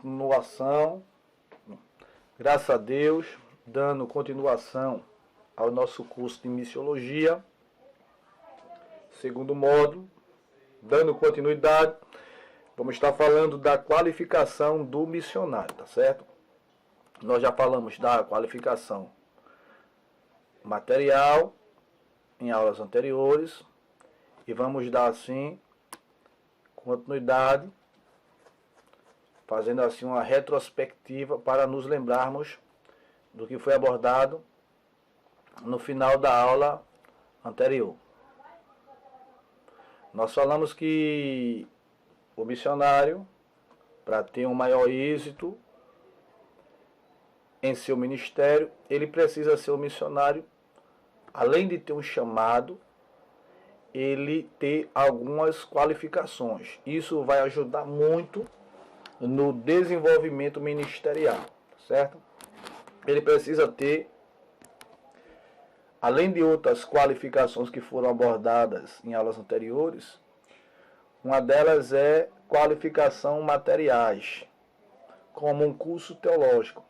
continuação, graças a Deus, dando continuação ao nosso curso de missiologia, segundo módulo, dando continuidade, vamos estar falando da qualificação do missionário, tá certo? Nós já falamos da qualificação material em aulas anteriores e vamos dar assim continuidade, fazendo assim uma retrospectiva para nos lembrarmos do que foi abordado no final da aula anterior. Nós falamos que o missionário, para ter um maior êxito em seu ministério, ele precisa ser um missionário, além de ter um chamado, ele ter algumas qualificações. Isso vai ajudar muito no desenvolvimento ministerial, certo? Ele precisa ter, além de outras qualificações que foram abordadas em aulas anteriores, uma delas é qualificação materiais, como um curso teológico.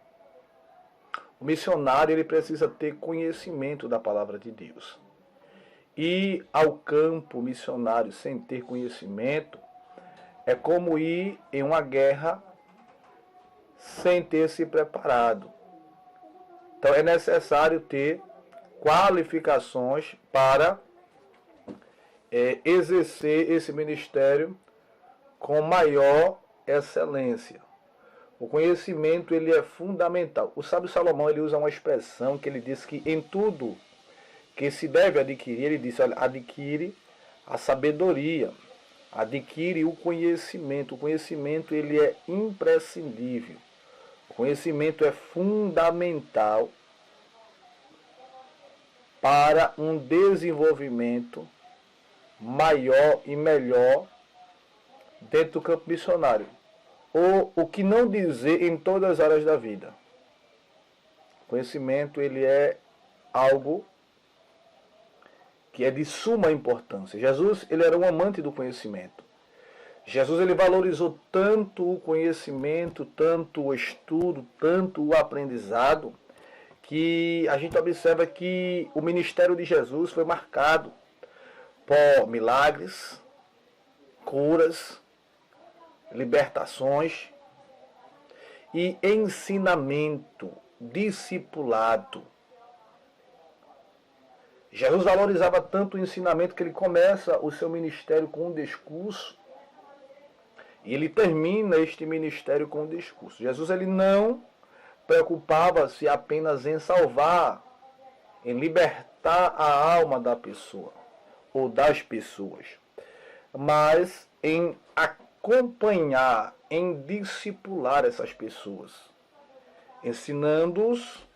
O missionário ele precisa ter conhecimento da palavra de Deus. Ir ao campo missionário sem ter conhecimento é como ir em uma guerra sem ter se preparado. Então é necessário ter qualificações para exercer esse ministério com maior excelência. O conhecimento ele é fundamental. O sábio Salomão ele usa uma expressão que ele diz que em tudo que se deve adquirir, ele disse, olha, adquire a sabedoria, adquire o conhecimento. O conhecimento ele é imprescindível. O conhecimento é fundamental para um desenvolvimento maior e melhor dentro do campo missionário. Ou o que não dizer em todas as áreas da vida. O conhecimento ele é algo que é de suma importância. Jesus ele era um amante do conhecimento. Jesus ele valorizou tanto o conhecimento, tanto o estudo, tanto o aprendizado, que a gente observa que o ministério de Jesus foi marcado por milagres, curas, libertações e ensinamento, discipulado. Jesus valorizava tanto o ensinamento que ele começa o seu ministério com um discurso e ele termina este ministério com um discurso. Jesus ele não preocupava-se apenas em salvar, em libertar a alma da pessoa ou das pessoas, mas em acompanhar, em discipular essas pessoas, ensinando-os,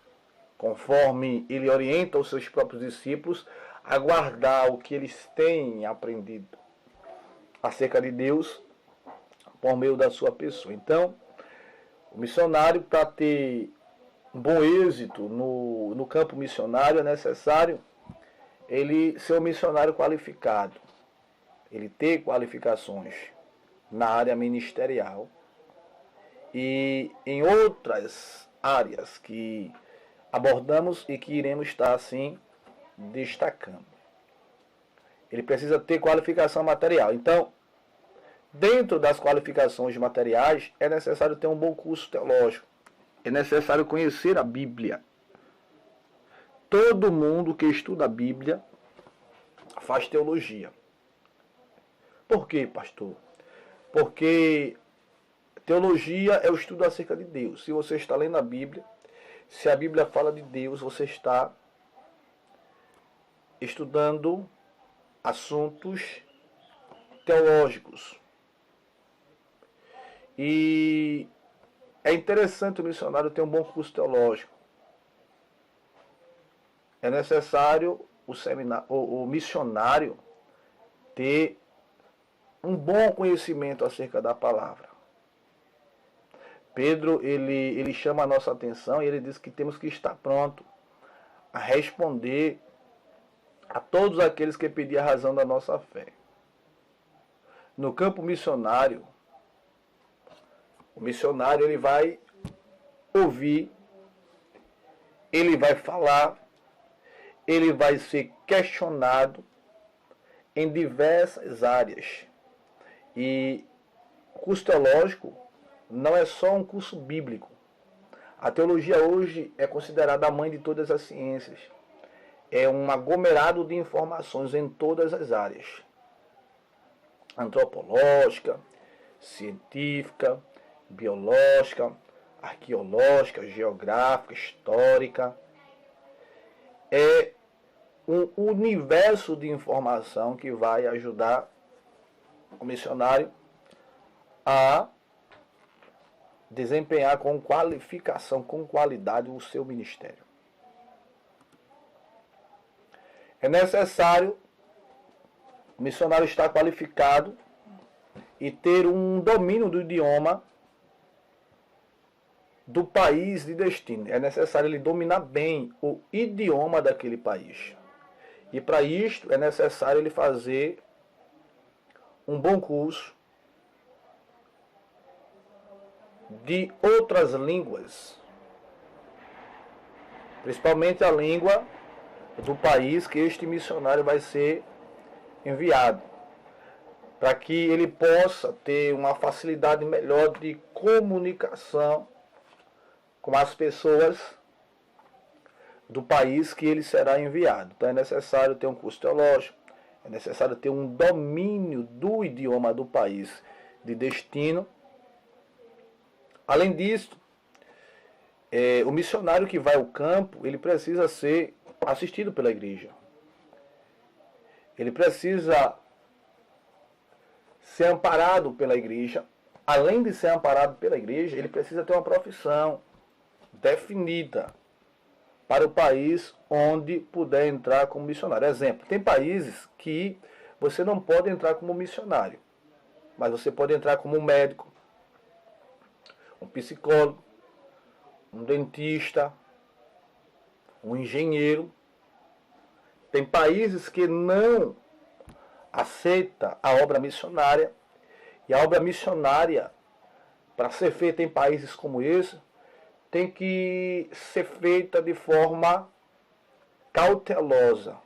conforme ele orienta os seus próprios discípulos, a guardar o que eles têm aprendido acerca de Deus por meio da sua pessoa. Então, o missionário, para ter um bom êxito no campo missionário, é necessário ele ser um missionário qualificado, ele ter qualificações na área ministerial e em outras áreas que abordamos e que iremos estar assim destacando. Ele precisa ter qualificação material. Então, dentro das qualificações materiais, é necessário ter um bom curso teológico. É necessário conhecer a Bíblia. Todo mundo que estuda a Bíblia faz teologia. Por quê, pastor? Porque teologia é o estudo acerca de Deus. Se você está lendo a Bíblia, se a Bíblia fala de Deus, você está estudando assuntos teológicos. E é interessante o missionário ter um bom curso teológico. É necessário o missionário ter um bom conhecimento acerca da palavra. Pedro, ele chama a nossa atenção e ele diz que temos que estar pronto a responder a todos aqueles que pedirem a razão da nossa fé. No campo missionário, O missionário, ele vai ouvir, ele vai falar, ele vai ser questionado em diversas áreas. E o curso teológico não é só um curso bíblico. A teologia hoje é considerada a mãe de todas as ciências. É um aglomerado de informações em todas as áreas. Antropológica, científica, biológica, arqueológica, geográfica, histórica. É um universo de informação que vai ajudar o missionário a desempenhar com qualificação, com qualidade o seu ministério. É necessário o missionário estar qualificado e ter um domínio do idioma do país de destino. É necessário ele dominar bem o idioma daquele país. E para isto é necessário ele fazer um bom curso de outras línguas, principalmente a língua do país que este missionário vai ser enviado, para que ele possa ter uma facilidade melhor de comunicação com as pessoas do país que ele será enviado. Então é necessário ter um curso teológico, é necessário ter um domínio do idioma do país de destino. Além disso, o missionário que vai ao campo, ele precisa ser assistido pela igreja. Ele precisa ser amparado pela igreja. Além de ser amparado pela igreja, ele precisa ter uma profissão definida para o país onde puder entrar como missionário. Exemplo, tem países que você não pode entrar como missionário, mas você pode entrar como médico, um psicólogo, um dentista, um engenheiro. Tem países que não aceita a obra missionária, e a obra missionária, para ser feita em países como esse, tem que ser feita de forma cautelosa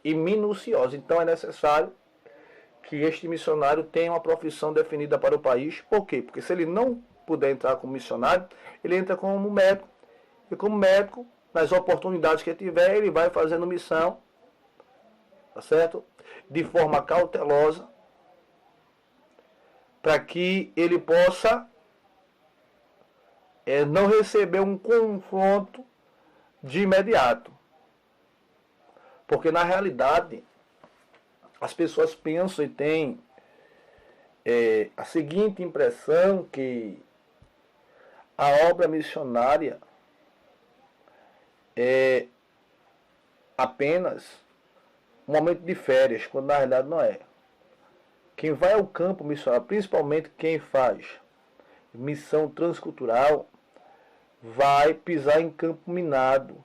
e minuciosa. Então é necessário que este missionário tenha uma profissão definida para o país. Por quê? Porque se ele não puder entrar como missionário, ele entra como médico. E como médico, nas oportunidades que tiver, ele vai fazendo missão, tá certo? De forma cautelosa, para que ele possa não receber um confronto de imediato. Porque na realidade, as pessoas pensam e têm a seguinte impressão, que a obra missionária é apenas um momento de férias, quando na realidade não é. Quem vai ao campo missionário, principalmente quem faz missão transcultural, vai pisar em campo minado.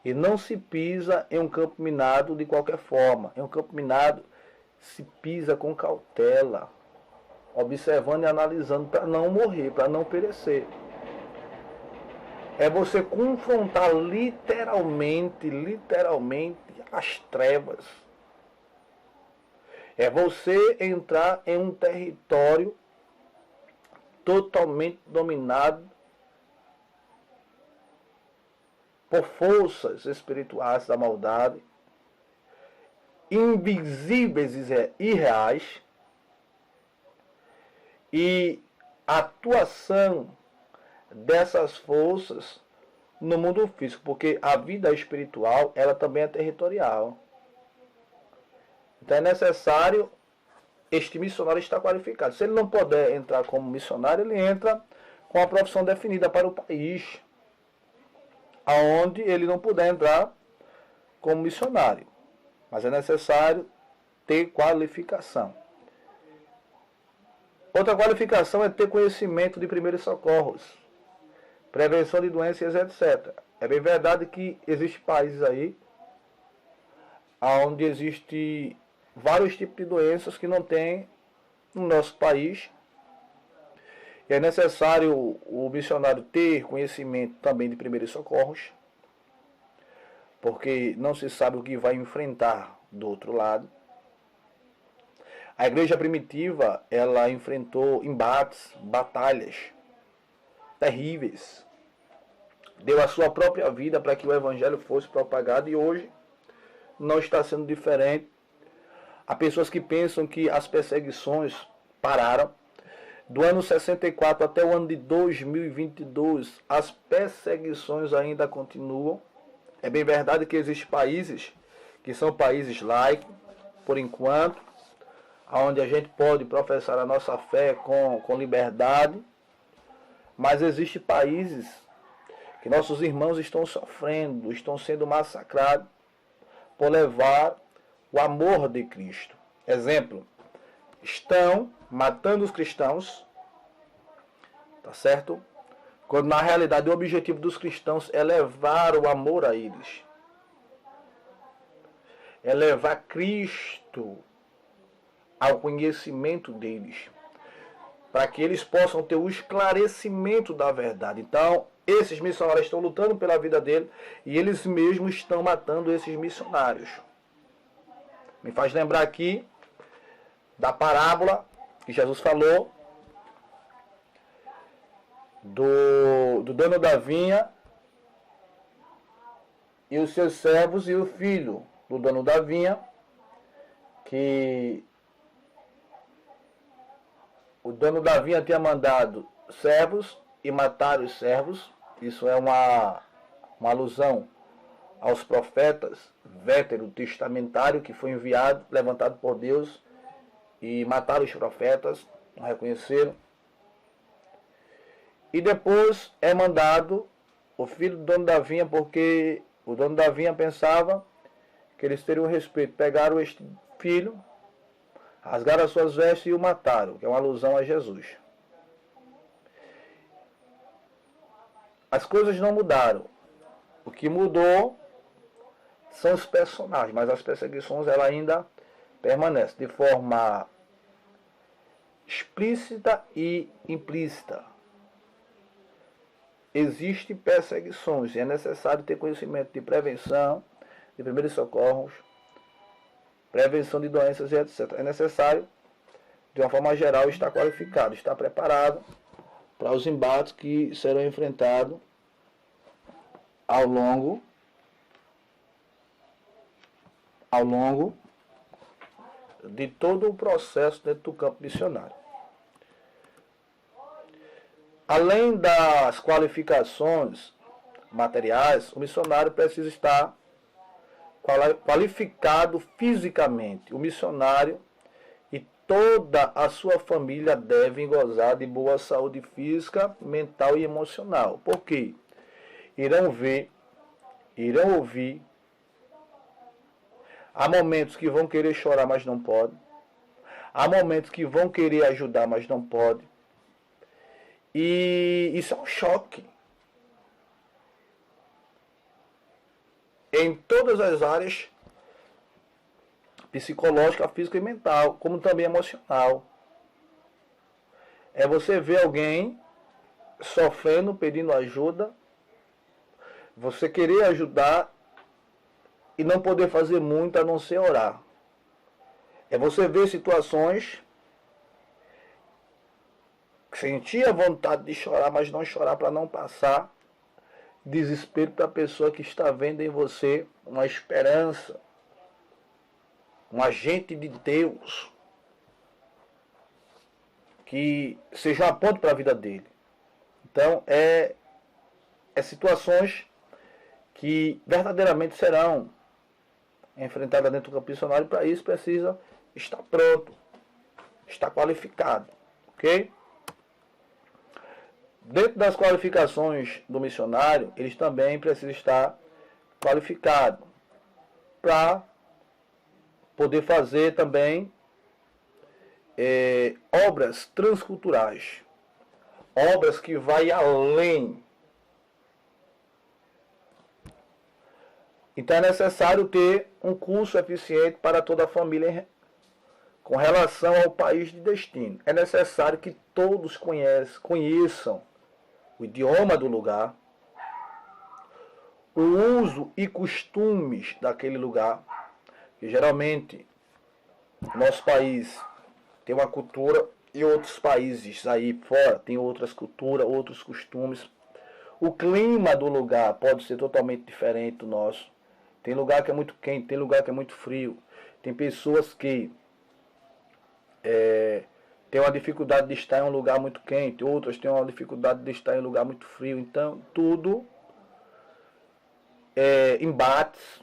E não se pisa em um campo minado de qualquer forma. Em um campo minado se pisa com cautela, observando e analisando para não morrer, para não perecer. É você confrontar literalmente as trevas. É você entrar em um território totalmente dominado por forças espirituais da maldade, invisíveis e reais, e a atuação dessas forças no mundo físico, porque a vida espiritual, ela também é territorial. Então é necessário este missionário estar qualificado. Se ele não puder entrar como missionário, ele entra com a profissão definida para o país, aonde ele não puder entrar como missionário. Mas é necessário ter qualificação. Outra qualificação é ter conhecimento de primeiros socorros, prevenção de doenças, etc. É bem verdade que existem países aí onde existem vários tipos de doenças que não tem no nosso país. E é necessário o missionário ter conhecimento também de primeiros socorros, porque não se sabe o que vai enfrentar do outro lado. A igreja primitiva, ela enfrentou embates, batalhas terríveis. Deu a sua própria vida para que o evangelho fosse propagado e hoje não está sendo diferente. Há pessoas que pensam que as perseguições pararam. Do ano 64 até o ano de 2022, as perseguições ainda continuam. É bem verdade que existem países que são países laicos, por enquanto, onde a gente pode professar a nossa fé com liberdade, mas existem países que nossos irmãos estão sofrendo, estão sendo massacrados por levar o amor de Cristo. Exemplo, estão matando os cristãos, tá certo? Quando na realidade o objetivo dos cristãos é levar o amor a eles. É levar Cristo ao conhecimento deles, para que eles possam ter o esclarecimento da verdade. Então, esses missionários estão lutando pela vida dele e eles mesmos estão matando esses missionários. Me faz lembrar aqui da parábola que Jesus falou do dono da vinha e os seus servos e o filho do dono da vinha, que o dono da vinha tinha mandado servos e mataram os servos. Isso é uma alusão aos profetas veterotestamentários que foi enviado, levantado por Deus, e mataram os profetas, não reconheceram. E depois é mandado o filho do dono da vinha, porque o dono da vinha pensava que eles teriam respeito. Pegaram este filho, rasgaram as suas vestes e o mataram, que é uma alusão a Jesus. As coisas não mudaram. O que mudou são os personagens, mas as perseguições ela ainda permanecem de forma explícita e implícita. Existem perseguições e é necessário ter conhecimento de prevenção, de primeiros socorros, prevenção de doenças e etc. É necessário, de uma forma geral, estar qualificado, estar preparado para os embates que serão enfrentados ao longo de todo o processo dentro do campo missionário. Além das qualificações materiais, o missionário precisa estar qualificado fisicamente. O missionário e toda a sua família devem gozar de boa saúde física, mental e emocional. Por quê? Irão ver, irão ouvir. Há momentos que vão querer chorar, mas não podem. Há momentos que vão querer ajudar, mas não podem. E isso é um choque. Em todas as áreas, psicológica, física e mental, como também emocional. É você ver alguém sofrendo, pedindo ajuda, você querer ajudar e não poder fazer muito a não ser orar. É você ver situações, sentir a vontade de chorar, mas não chorar para não passar desespero para a pessoa que está vendo em você uma esperança, um agente de Deus, que seja uma ponte para a vida dele. Então, é situações que verdadeiramente serão enfrentadas dentro do campo missionário, e para isso precisa estar pronto, estar qualificado, ok? Dentro das qualificações do missionário, eles também precisam estar qualificados para poder fazer também obras transculturais, obras que vai além. Então é necessário ter um curso eficiente para toda a família com relação ao país de destino. É necessário que todos conheçam o idioma do lugar, o uso e costumes daquele lugar, que geralmente nosso país tem uma cultura e outros países aí fora têm outras culturas, outros costumes. O clima do lugar pode ser totalmente diferente do nosso. Tem lugar que é muito quente, tem lugar que é muito frio. Tem pessoas que têm uma dificuldade de estar em um lugar muito quente, outras têm uma dificuldade de estar em um lugar muito frio. Então, tudo é embates,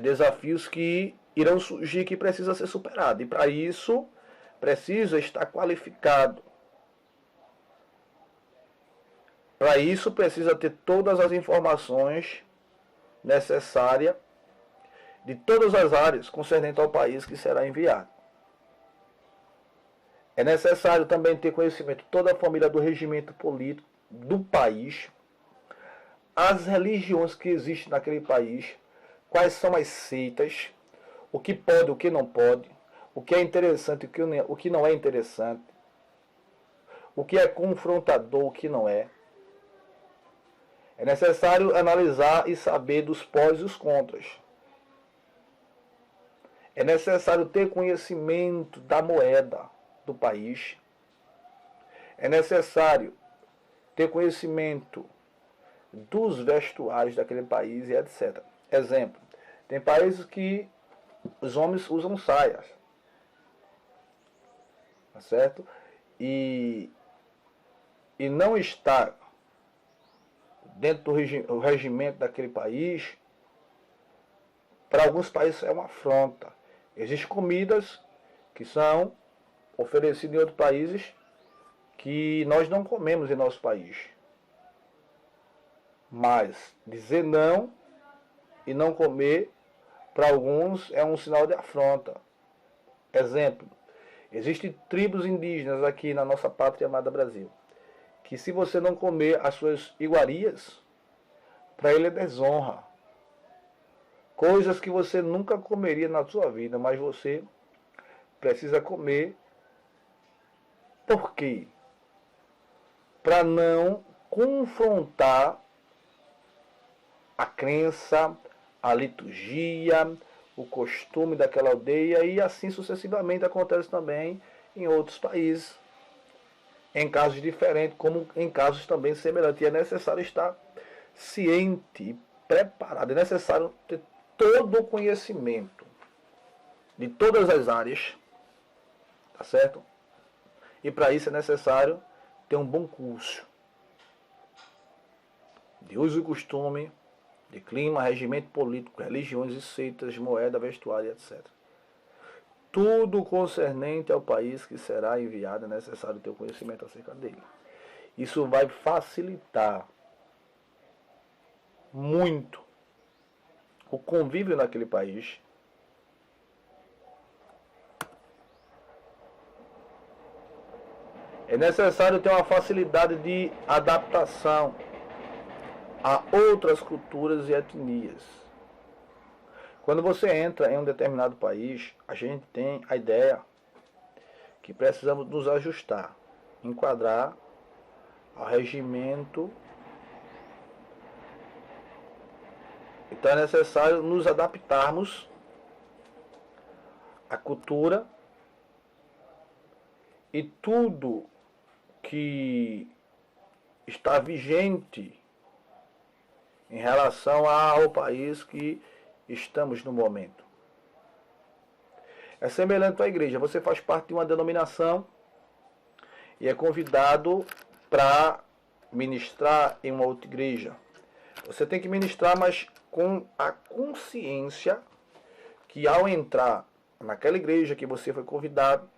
desafios que irão surgir que precisa ser superado. E para isso, precisa estar qualificado. Para isso, precisa ter todas as informações necessárias de todas as áreas concernentes ao país que será enviado. É necessário também ter conhecimento de toda a família do regimento político do país, as religiões que existem naquele país, quais são as seitas, o que pode, o que não pode, o que é interessante, o que não é interessante, o que é confrontador, o que não é. É necessário analisar e saber dos pós e os contras. É necessário ter conhecimento da moeda do país. É necessário ter conhecimento dos vestuários daquele país e etc. Exemplo, tem países que os homens usam saias, tá certo? E não está dentro do regimento daquele país, para alguns países é uma afronta. Existem comidas que são oferecidas em outros países que nós não comemos em nosso país. Mas dizer não e não comer, para alguns, é um sinal de afronta. Exemplo, existem tribos indígenas aqui na nossa pátria amada Brasil, que se você não comer as suas iguarias, para ele é desonra. Coisas que você nunca comeria na sua vida, mas você precisa comer. Por quê? Para não confrontar a crença, a liturgia, o costume daquela aldeia, e assim sucessivamente acontece também em outros países, em casos diferentes, como em casos também semelhantes. E é necessário estar ciente e preparado, é necessário ter todo o conhecimento de todas as áreas, tá certo? E para isso é necessário ter um bom curso de uso e costume, de clima, regimento político, religiões e seitas, moeda, vestuário, etc. Tudo concernente ao país que será enviado é necessário ter o conhecimento acerca dele. Isso vai facilitar muito o convívio naquele país. É necessário ter uma facilidade de adaptação a outras culturas e etnias. Quando você entra em um determinado país, a gente tem a ideia que precisamos nos ajustar, enquadrar ao regimento. Então é necessário nos adaptarmos à cultura e tudo que está vigente em relação ao país que estamos no momento. É semelhante à igreja. Você faz parte de uma denominação e é convidado para ministrar em uma outra igreja. Você tem que ministrar, mas com a consciência que ao entrar naquela igreja que você foi convidado,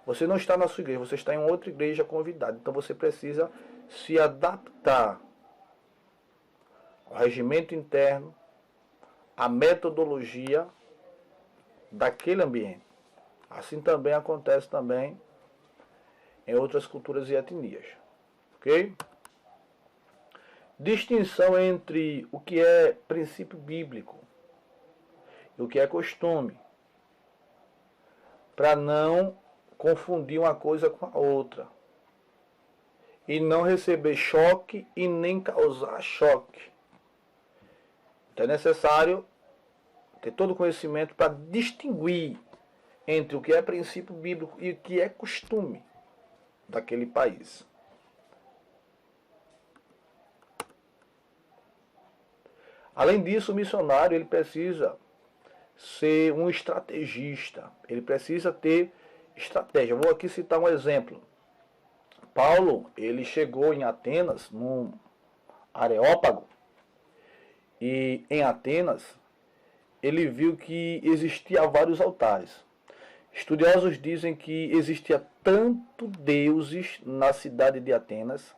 você não está na sua igreja, você está em outra igreja convidado. Então você precisa se adaptar ao regimento interno, à metodologia daquele ambiente. Assim também acontece também em outras culturas e etnias. Ok? Distinção entre o que é princípio bíblico e o que é costume. para não confundir uma coisa com a outra. E não receber choque e nem causar choque. Então é necessário ter todo o conhecimento para distinguir entre o que é princípio bíblico e o que é costume daquele país. Além disso, o missionário ele precisa ser um estrategista. Ele precisa ter estratégia. Vou aqui citar um exemplo. Paulo, ele chegou em Atenas, num Areópago, e em Atenas ele viu que existia vários altares. Estudiosos dizem que existia tanto deuses na cidade de Atenas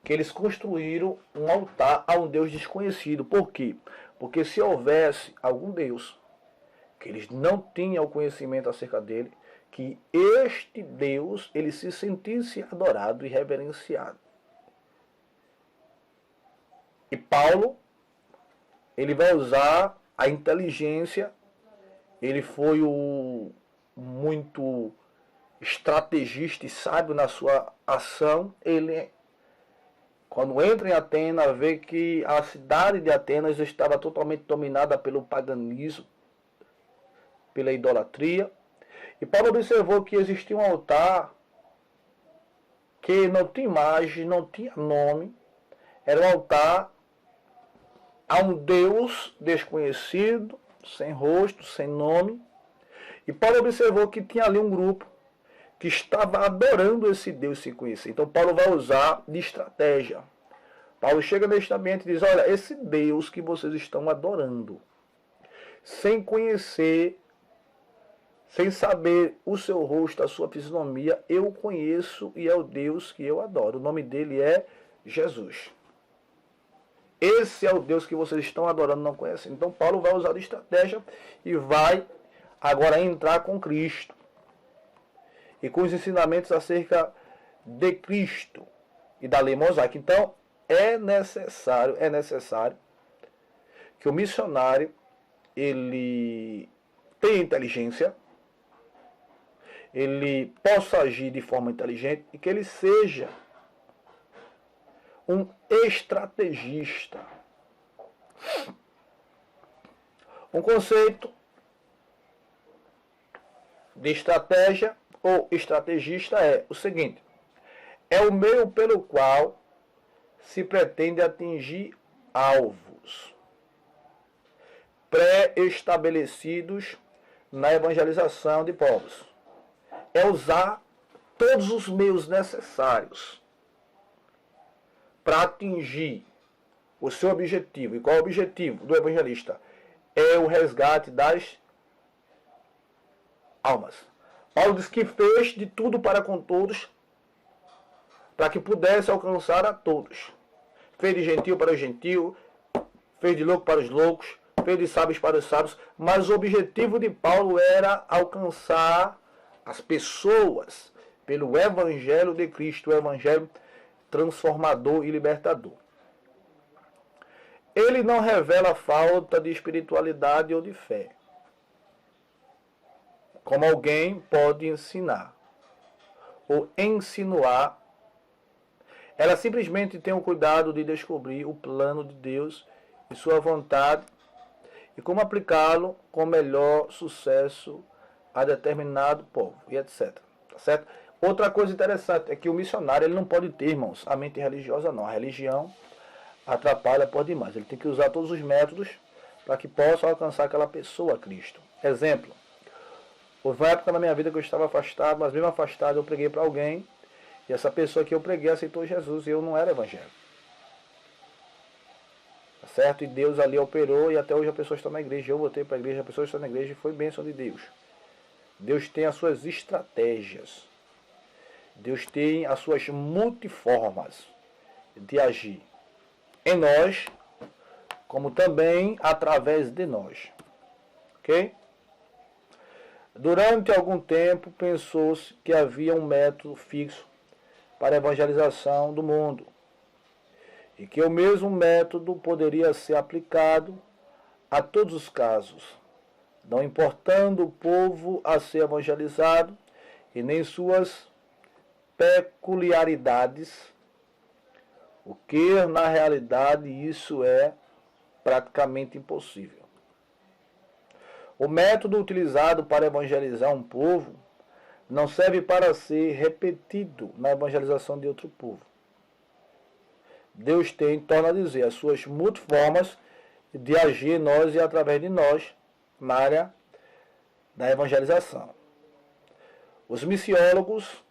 que eles construíram um altar a um Deus desconhecido. Por quê? Porque se houvesse algum Deus que eles não tinham o conhecimento acerca dele, que este Deus ele se sentisse adorado e reverenciado. E Paulo, ele vai usar a inteligência, ele foi muito estrategista e sábio na sua ação. Ele, quando entra em Atenas, vê que a cidade de Atenas estava totalmente dominada pelo paganismo, pela idolatria. E Paulo observou que existia um altar que não tinha imagem, não tinha nome. Era um altar a um Deus desconhecido, sem rosto, sem nome. E Paulo observou que tinha ali um grupo que estava adorando esse Deus sem conhecer. Então Paulo vai usar de estratégia. Paulo chega neste ambiente e diz, olha, esse Deus que vocês estão adorando, sem conhecer, sem saber o seu rosto, a sua fisionomia, eu o conheço e é o Deus que eu adoro. O nome dele é Jesus. Esse é o Deus que vocês estão adorando, não conhecem. Então Paulo vai usar de estratégia e vai agora entrar com Cristo. E com os ensinamentos acerca de Cristo e da lei mosaica. Então é necessário que o missionário ele tenha inteligência, ele possa agir de forma inteligente e que ele seja um estrategista. Um conceito de estratégia ou estrategista é o seguinte: é o meio pelo qual se pretende atingir alvos pré-estabelecidos na evangelização de povos. É usar todos os meios necessários para atingir o seu objetivo. E qual é o objetivo do evangelista? É o resgate das almas. Paulo diz que fez de tudo para com todos, para que pudesse alcançar a todos. Fez de gentil para o gentil, fez de louco para os loucos, fez de sábios para os sábios, mas o objetivo de Paulo era alcançar as pessoas pelo Evangelho de Cristo, o Evangelho transformador e libertador. Ele não revela falta de espiritualidade ou de fé, como alguém pode ensinar ou insinuar. Ela simplesmente tem o cuidado de descobrir o plano de Deus e sua vontade e como aplicá-lo com melhor sucesso a determinado povo e etc. Tá certo? Outra coisa interessante é que o missionário ele não pode ter, irmãos, a mente religiosa não. A religião atrapalha por demais. Ele tem que usar todos os métodos para que possa alcançar aquela pessoa a Cristo. Exemplo, houve uma época na minha vida que eu estava afastado, mas mesmo afastado eu preguei para alguém e essa pessoa que eu preguei aceitou Jesus e eu não era evangélico. Tá certo? E Deus ali operou e até hoje a pessoa está na igreja. Eu voltei para a igreja, a pessoa está na igreja e foi bênção de Deus. Deus tem as suas estratégias. Deus tem as suas multiformas de agir em nós, como também através de nós. Ok? Durante algum tempo pensou-se que havia um método fixo para a evangelização do mundo e que o mesmo método poderia ser aplicado a todos os casos, não importando o povo a ser evangelizado e nem suas peculiaridades, o que na realidade isso é praticamente impossível. O método utilizado para evangelizar um povo não serve para ser repetido na evangelização de outro povo. Deus tem, torna a dizer, as suas multiformas de agir em nós e através de nós na área da evangelização. Os missiólogos,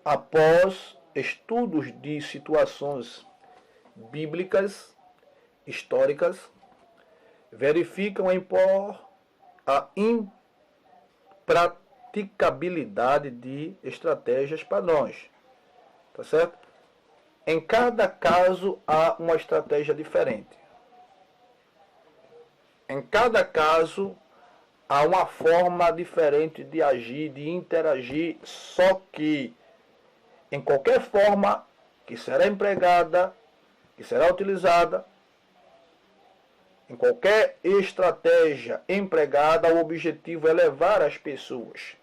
após estudos de situações bíblicas, históricas, verificam a impraticabilidade de estratégias padrões. Tá certo? Em cada caso há uma estratégia diferente. Em cada caso há uma forma diferente de agir, de interagir, só que em qualquer forma que será empregada, que será utilizada, em qualquer estratégia empregada, o objetivo é levar as pessoas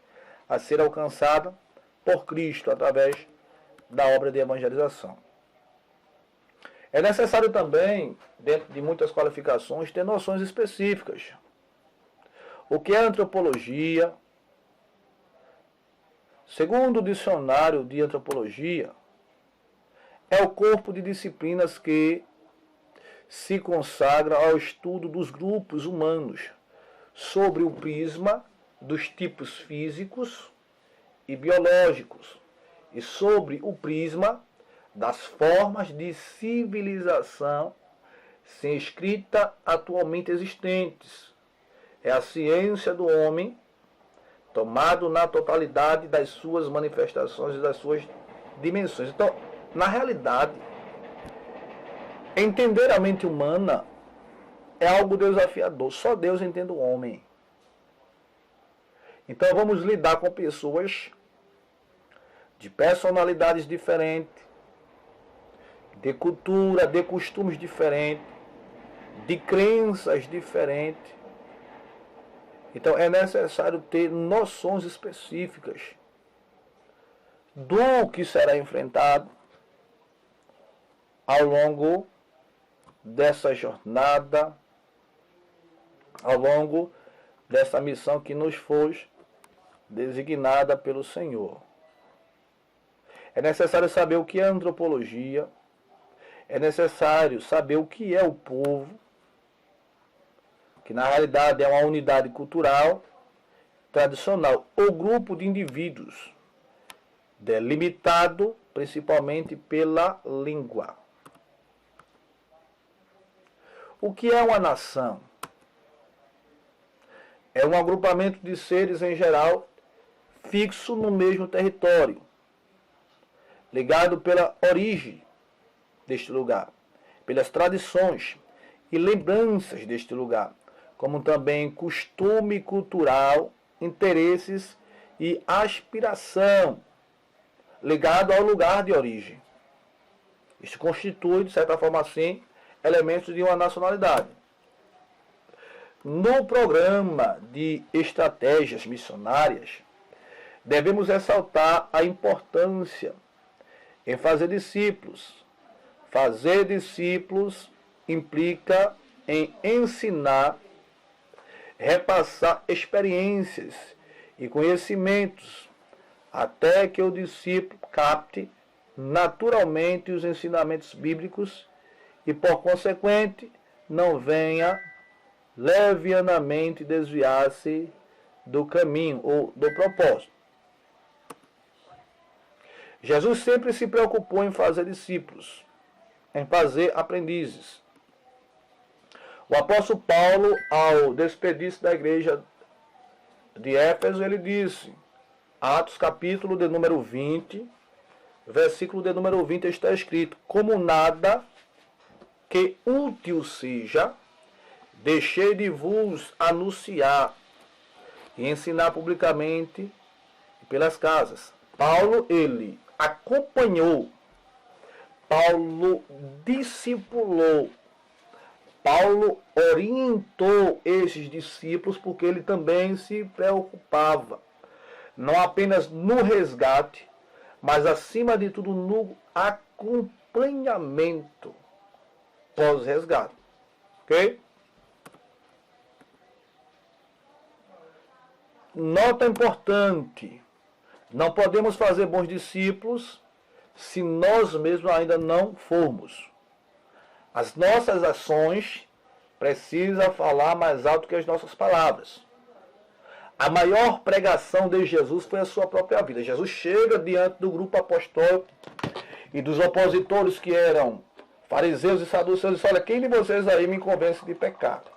a ser alcançadas por Cristo através da obra de evangelização. É necessário também, dentro de muitas qualificações, ter noções específicas. O que é antropologia? Segundo o dicionário de antropologia, é o corpo de disciplinas que se consagra ao estudo dos grupos humanos sobre o prisma dos tipos físicos e biológicos e sobre o prisma das formas de civilização sem escrita atualmente existentes. É a ciência do homem tomado na totalidade das suas manifestações e das suas dimensões. Então, na realidade, entender a mente humana é algo desafiador. Só Deus entende o homem. Então vamos lidar com pessoas de personalidades diferentes, de cultura, de costumes diferentes, de crenças diferentes. Então é necessário ter noções específicas do que será enfrentado ao longo dessa jornada, ao longo dessa missão que nos foi designada pelo Senhor. É necessário saber o que é antropologia, é necessário saber o que é o povo, que na realidade é uma unidade cultural tradicional, ou grupo de indivíduos, delimitado principalmente pela língua. O que é uma nação? É um agrupamento de seres em geral fixo no mesmo território, ligado pela origem deste lugar, pelas tradições e lembranças deste lugar, como também costume cultural, interesses e aspiração ligado ao lugar de origem. Isso constitui, de certa forma assim, elementos de uma nacionalidade. No programa de estratégias missionárias, devemos ressaltar a importância em fazer discípulos. Fazer discípulos implica em ensinar, repassar experiências e conhecimentos, até que o discípulo capte naturalmente os ensinamentos bíblicos e, por consequente, não venha levianamente desviar-se do caminho ou do propósito. Jesus sempre se preocupou em fazer discípulos, em fazer aprendizes. O apóstolo Paulo, ao despedir-se da igreja de Éfeso, ele disse, Atos capítulo de número 20, versículo de número 20 está escrito, como nada que útil seja, deixei de vos anunciar e ensinar publicamente pelas casas. Paulo, ele acompanhou, Paulo discipulou, Paulo orientou esses discípulos porque ele também se preocupava, não apenas no resgate, mas acima de tudo no acompanhamento pós-resgate. Ok? Nota importante: não podemos fazer bons discípulos se nós mesmos ainda não formos. As nossas ações precisam falar mais alto que as nossas palavras. A maior pregação de Jesus foi a sua própria vida. Jesus chega diante do grupo apostólico e dos opositores que eram fariseus e saduceus e diz: olha, quem de vocês aí me convence de pecado?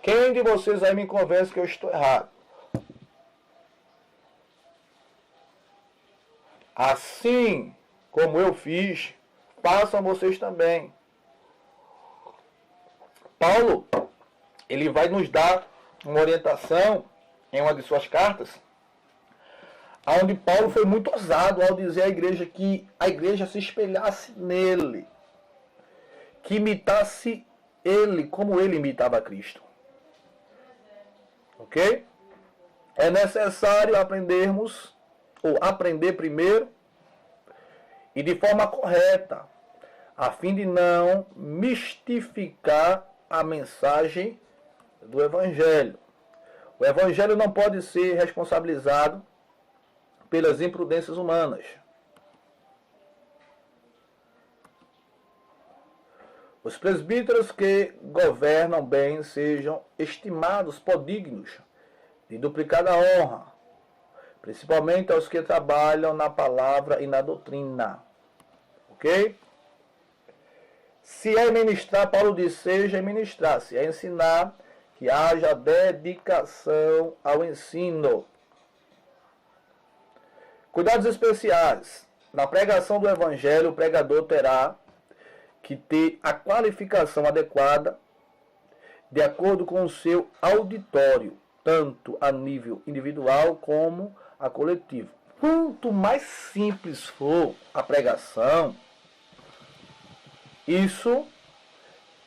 Quem de vocês aí me convence que eu estou errado? Assim como eu fiz, façam vocês também. Paulo, ele vai nos dar uma orientação em uma de suas cartas, onde Paulo foi muito ousado ao dizer à igreja que a igreja se espelhasse nele, que imitasse ele como ele imitava Cristo. Ok? É necessário aprendermos, ou aprender primeiro, e de forma correta, a fim de não mistificar a mensagem do Evangelho. O Evangelho não pode ser responsabilizado pelas imprudências humanas. Os presbíteros que governam bem sejam estimados por dignos de duplicada honra, principalmente aos que trabalham na palavra e na doutrina. Ok? Se é ministrar, Paulo diz, seja ministrar. Se é ensinar, que haja dedicação ao ensino. Cuidados especiais. Na pregação do Evangelho, o pregador terá que ter a qualificação adequada de acordo com o seu auditório, tanto a nível individual como a coletivo. Quanto mais simples for a pregação, isso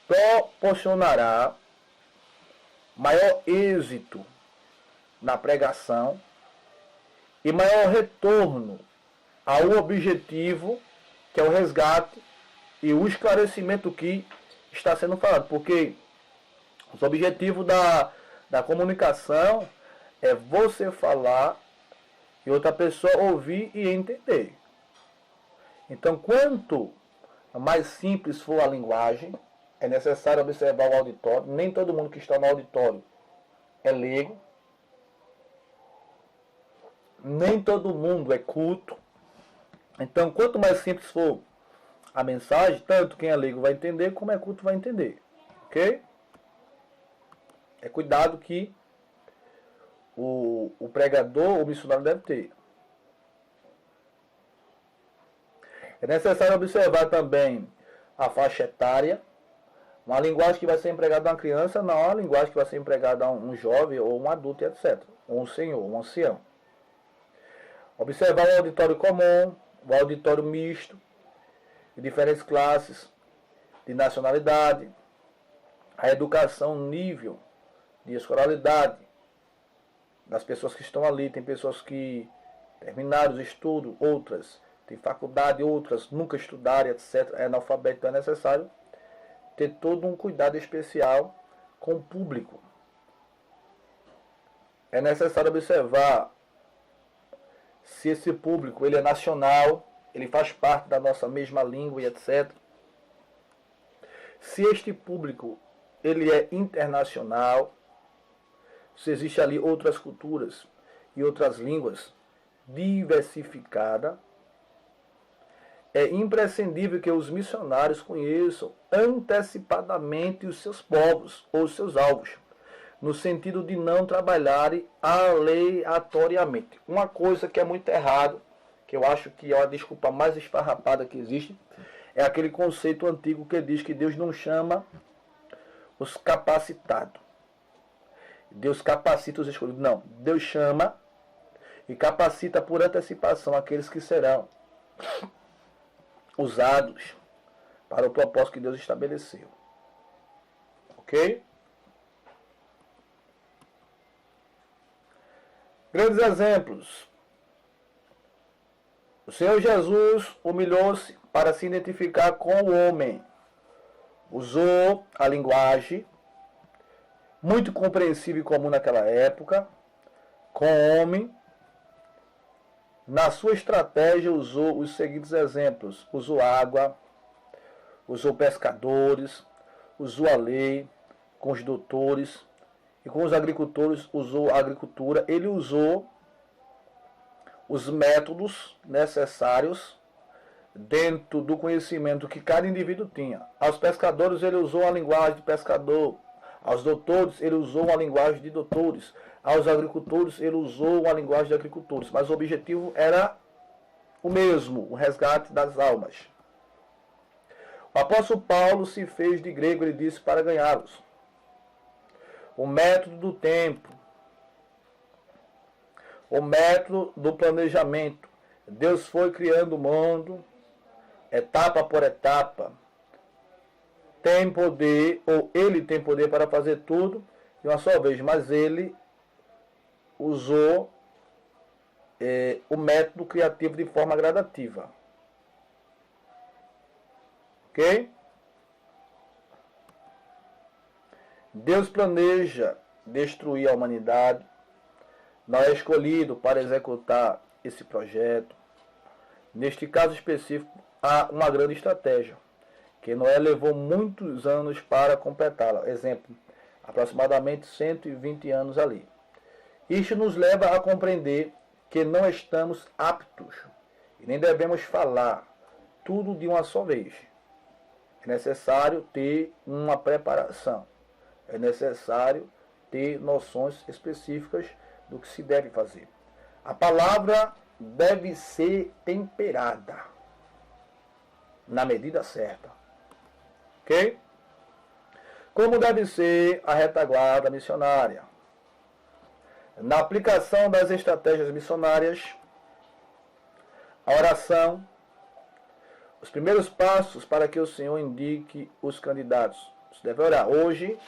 proporcionará maior êxito na pregação e maior retorno ao objetivo, que é o resgate e o esclarecimento que está sendo falado. Porque os objetivos da comunicação é você falar e outra pessoa ouvir e entender. Então, quanto mais simples for a linguagem, é necessário observar o auditório. Nem todo mundo que está no auditório é leigo. Nem todo mundo é culto. Então, quanto mais simples for a mensagem, tanto quem é leigo vai entender, como é culto vai entender. Ok? É cuidado que o pregador, o missionário deve ter. É necessário observar também a faixa etária. Uma linguagem que vai ser empregada a uma criança não é uma linguagem que vai ser empregada a um jovem ou um adulto, etc. Ou um senhor, um ancião. Observar o auditório comum, o auditório misto, de diferentes classes, de nacionalidade, a educação, nível de escolaridade das pessoas que estão ali. Tem pessoas que terminaram os estudos, outras têm faculdade, outras nunca estudaram, etc. É analfabeto, então é necessário ter todo um cuidado especial com o público. É necessário observar se esse público ele é nacional, ele faz parte da nossa mesma língua e etc. Se este público ele é internacional, se existe ali outras culturas e outras línguas diversificadas, é imprescindível que os missionários conheçam antecipadamente os seus povos ou os seus alvos, no sentido de não trabalharem aleatoriamente. Uma coisa que é muito errado, que eu acho que é a desculpa mais esfarrapada que existe, é aquele conceito antigo que diz que Deus não chama os capacitados. Deus capacita os escolhidos. Não, Deus chama e capacita por antecipação aqueles que serão usados para o propósito que Deus estabeleceu. Ok? Grandes exemplos. O Senhor Jesus humilhou-se para se identificar com o homem. Usou a linguagem muito compreensível e comum naquela época, com o homem. Na sua estratégia usou os seguintes exemplos. Usou água, usou pescadores, usou a lei com os doutores e com os agricultores usou a agricultura. Ele usou os métodos necessários dentro do conhecimento que cada indivíduo tinha. Aos pescadores ele usou a linguagem de pescador. Aos doutores ele usou a linguagem de doutores. Aos agricultores ele usou a linguagem de agricultores. Mas o objetivo era o mesmo, o resgate das almas. O apóstolo Paulo se fez de grego, ele disse, para ganhá-los. O método do tempo, o método do planejamento. Deus foi criando o mundo, etapa por etapa. Tem poder, ou ele tem poder para fazer tudo de uma só vez, mas ele usou o método criativo de forma gradativa. Ok? Deus planeja destruir a humanidade. Não é escolhido para executar esse projeto. Neste caso específico, há uma grande estratégia, que Noé levou muitos anos para completá-la. Exemplo, aproximadamente 120 anos ali. Isto nos leva a compreender que não estamos aptos e nem devemos falar tudo de uma só vez. É necessário ter uma preparação. É necessário ter noções específicas do que se deve fazer. A palavra deve ser temperada na medida certa. Ok? Como deve ser a retaguarda missionária? Na aplicação das estratégias missionárias, a oração, os primeiros passos para que o Senhor indique os candidatos. Você deve orar. Hoje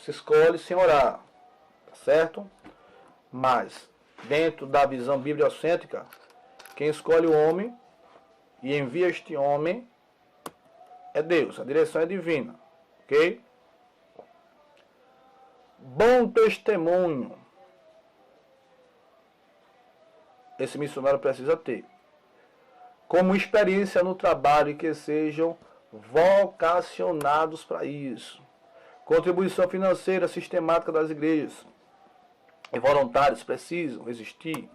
se escolhe sem orar, tá certo? Mas, dentro da visão bibliocêntrica, quem escolhe o homem e envia este homem é Deus. A direção é divina. Ok? Bom testemunho. Esse missionário precisa ter. Como experiência no trabalho e que sejam vocacionados para isso. Contribuição financeira sistemática das igrejas. E voluntários precisam existir.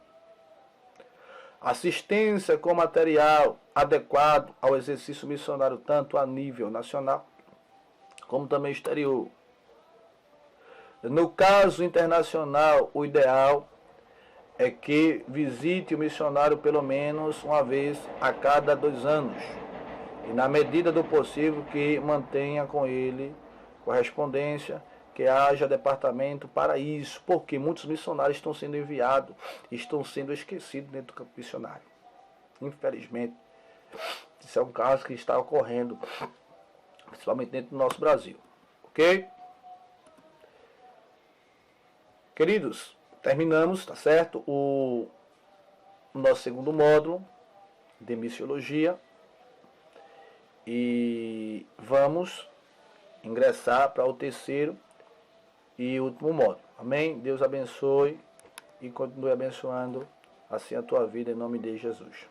Assistência com material adequado ao exercício missionário, tanto a nível nacional como também exterior. No caso internacional, o ideal é que visite o missionário pelo menos uma vez a cada 2 anos. E na medida do possível que mantenha com ele correspondência, que haja departamento para isso, porque muitos missionários estão sendo enviados, estão sendo esquecidos dentro do campo missionário. Infelizmente, isso é um caso que está ocorrendo, principalmente dentro do nosso Brasil. Ok? Queridos, terminamos, tá certo? O nosso segundo módulo de missiologia. E vamos ingressar para o terceiro e último módulo. Amém? Deus abençoe e continue abençoando assim a tua vida em nome de Jesus.